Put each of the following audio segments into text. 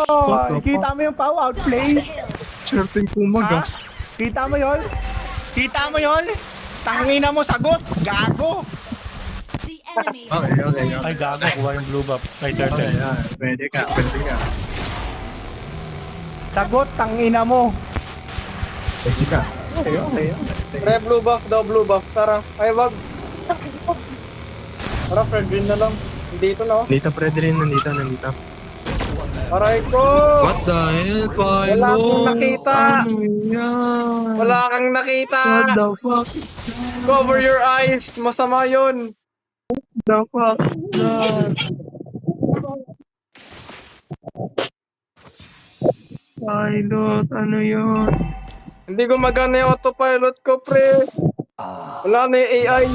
Oh, kita mo yung Pau outplay? Swerte yung Pumag Ha? Kita mo yun? Kita mo yun? Tangina mo sagot! Gago! Okay. Ay, gago. Kuha yung blue buff. Kay Okay, Turtle. pwede ka. Sagot, tangina mo! Pwede ka. Okay. Pre, blue buff daw, blue buff. Tara, ay wag. Tara, Fred Green na lang. Dito na, oh. Nandito, pwede rin. Nandito. Aray ko! What the hell, Paolo? Wala akong nakita. Ano yan? Wala kang nakita! What the fuck? Cover your eyes! Masama yun! The fuck? Pilot, ano yun? Hindi gumagana yung autopilot ko, pre! Wala na yung AI!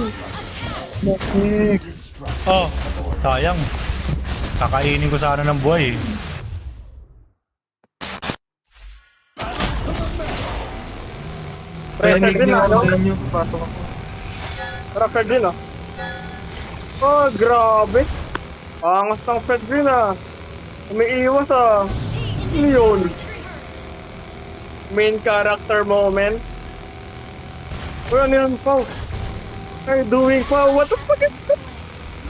Bakit? Oh, sayang. Kakainin ko sana ng buhay eh. Pre, Fred Green na, ano? Ganyan, pasok ako. Tara, Fred Green, oh. Oh, grabe! Angas ng Fred Green, ah. Umiiwas, ah. Ano yun? Main character moment. Uy, ano yun, Pao? Ay, doing, Pao? What the fuck is that?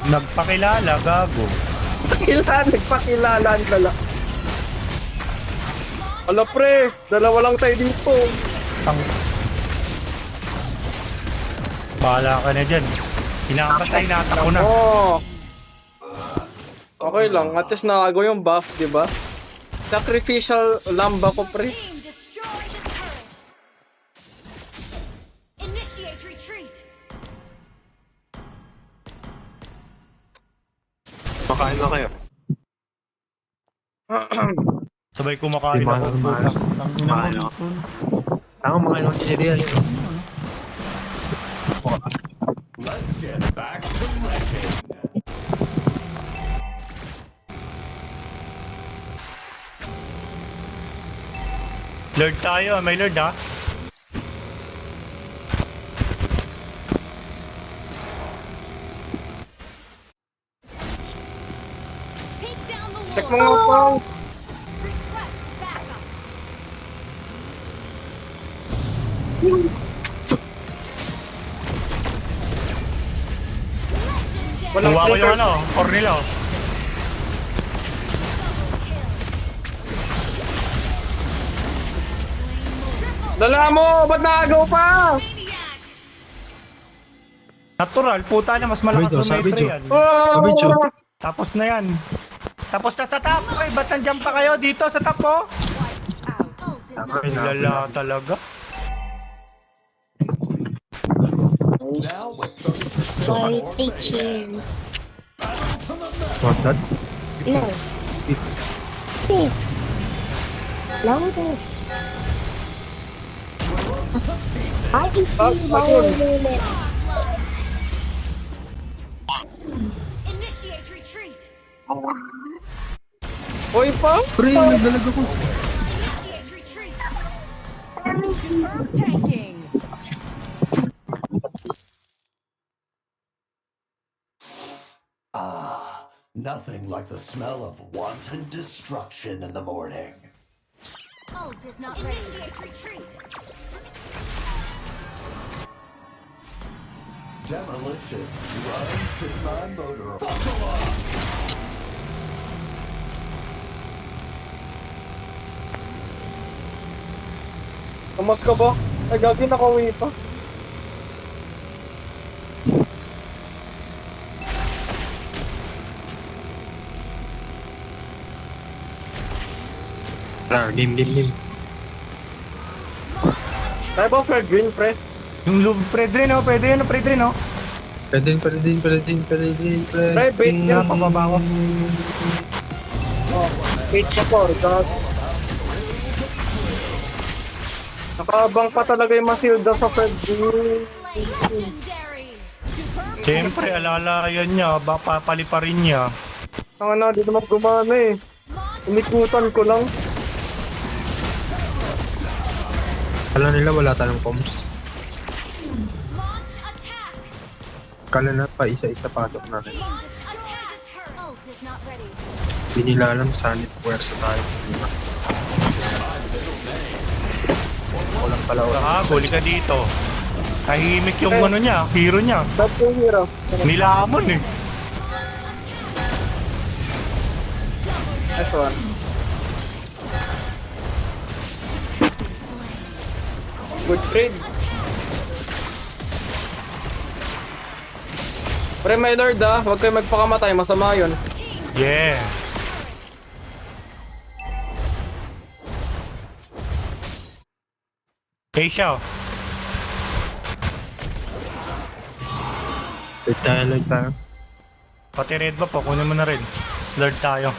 Nagpakilala, gago. Nagpakilala ang dala. Ala, pre. Dalawa lang tayo dito. Ang... Bahala ka na dyan. Pinakapatay na ako na. Oh. Okay lang. At least nakagawa yung buff, di ba? Sacrificial lamb ako, pre. Initiate retreat. Makain na kayo. Sabay kumakain Di ako. mahal. Ang ina Mahal mo. ako. Ako makain ng chichirya. Lord tayo, may Lord ha. Take down the Check wall. mo nga, Pao. Request backup. Legendary. Walang Kuha ko yung flicker. ano, or nila. Dala mo! Ba't nakagaw pa? Maniac. Natural, puta na, mas malakas Sabi, Lumetri sabi, yan. Abidjo. Oh! Tapos na yan. Tapos na sa top. Ay, ba't nandiyan pa kayo dito sa top oh? Ult is not Okay na. Lala talaga. Why teaching? What's that? No. Please. Louder. I see my limit. Initiate retreat. Hoy, Pao! Pre, nagdalag ako. Initiate retreat. Tanking. Nothing like the smell of wanton destruction in the morning. Ult is not ready. Initiate retreat. Demolition runs in my motor. Tumas ka ba? Ay, gagi, nakauwi pa. Game. Tayo ba, Fred Green, pre? Yung loob, Predrin oh, Predrin oh, Predrin oh. Pwede. Pre, bait niya. Pababa ko. Oh, bait ka po, God. Nakaabang pa talaga yung Matilda sa Fred Green. Legendary. Siyempre, alalayan niya. Papali pa rin niya. Ang ano, di naman gumana eh. Umikutan ko lang. Kala nila wala tayong comms. Launch attack. Kala na pa isa-isa pasok natin. Launch attack. Ult is not ready. Hindi nila alam saan ito puwersa tayo. Walang pala wala. Saka, huli ka dito. Tahimik yung ano niya, hero niya. Top yung hero. Nilamon eh. Nice one. Good trade. Pre, my lord huwag kayo magpakamatay, masama yun. Yeah. Hey, Xiao. Like tayo. Pati red buff po, kunin mo na rin. Lord tayo.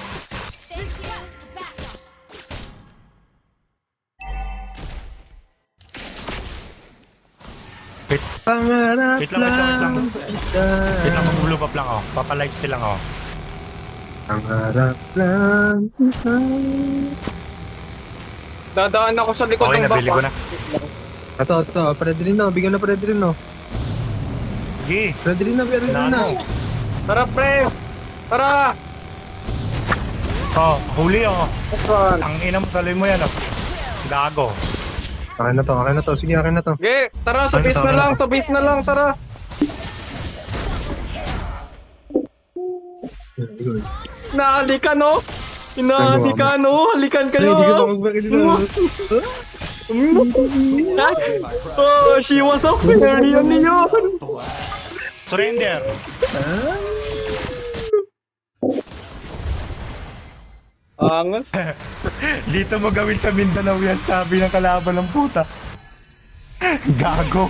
Wait, Pangarap wait lang, wait lang, wait lang. isa. Wait lang, mag-blue buff lang ako. Papalight still lang ako. Pangarap lang isa. Dadaan ako sa likod Okay, ng nabili ko na. Ito, pwede rin na. Bigyan na pwede rin na. Sige, Pwede rin na, pwede rin na. nano. Tara, pre! Tara! Oh, huli oh. Nice one. Ang ina mo, saloy mo yan oh. Gago. Okay na to. Sige, okay na to. Okay, tara, sa base na lang, sa base na lang, tara! Good. Nahalikan, no? Hinahalikan, no? Halikan Ay, hindi ka kayo! ba magbalik dito? Oh, she was a fairy, ano yun? Surrender. Angas. Dito mo gawin sa Mindanao yan, sabi ng kalaban ng puta. Gago.